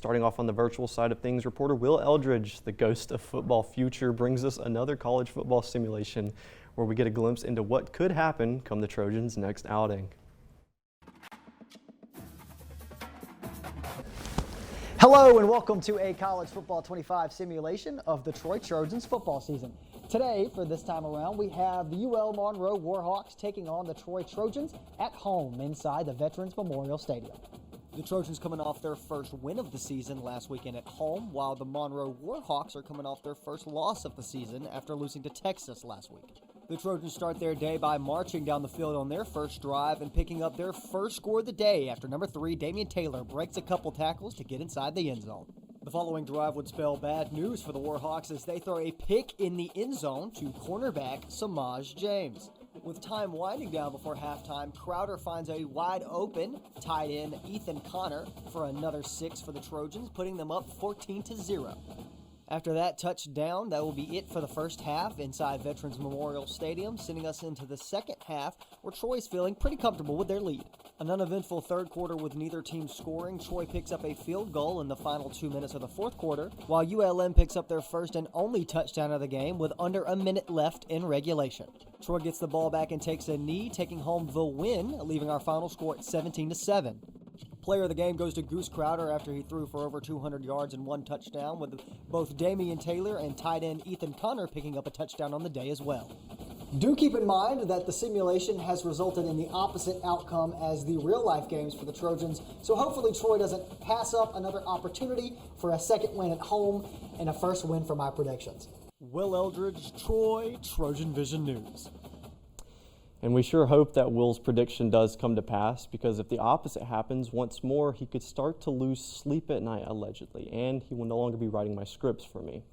Starting off on the virtual side of things, reporter Will Eldridge, the ghost of football future, brings us another college football simulation where we get a glimpse into what could happen come the Trojans' next outing. Hello and welcome to a College Football 25 simulation of the Troy Trojans football season. Today, for this time around, we have the UL Monroe Warhawks taking on the Troy Trojans at home inside the Veterans Memorial Stadium. The Trojans coming off their first win of the season last weekend at home, while the Monroe Warhawks are coming off their first loss of the season after losing to Texas last week. The Trojans start their day by marching down the field on their first drive and picking up their first score of the day after number 3, Damian Taylor, breaks a couple tackles to get inside the end zone. The following drive would spell bad news for the Warhawks as they throw a pick in the end zone to cornerback Samaj James. With time winding down before halftime, Crowder finds a wide open tight end Ethan Connor for another 6 for the Trojans, putting them up 14-0. After that touchdown, that will be it for the first half inside Veterans Memorial Stadium, sending us into the second half where Troy's feeling pretty comfortable with their lead. An uneventful third quarter with neither team scoring. Troy picks up a field goal in the final 2 minutes of the fourth quarter, while ULM picks up their first and only touchdown of the game with under a minute left in regulation. Troy gets the ball back and takes a knee, taking home the win, leaving our final score at 17-7. Player of the game goes to Goose Crowder after he threw for over 200 yards and 1 touchdown, with both Damian Taylor and tight end Ethan Connor picking up a touchdown on the day as well. Do keep in mind that the simulation has resulted in the opposite outcome as the real-life games for the Trojans, so hopefully Troy doesn't pass up another opportunity for a second win at home and a first win for my predictions. Will Eldridge, Troy, TrojanVision News. And we sure hope that Will's prediction does come to pass, because if the opposite happens once more, he could start to lose sleep at night allegedly, and he will no longer be writing my scripts for me.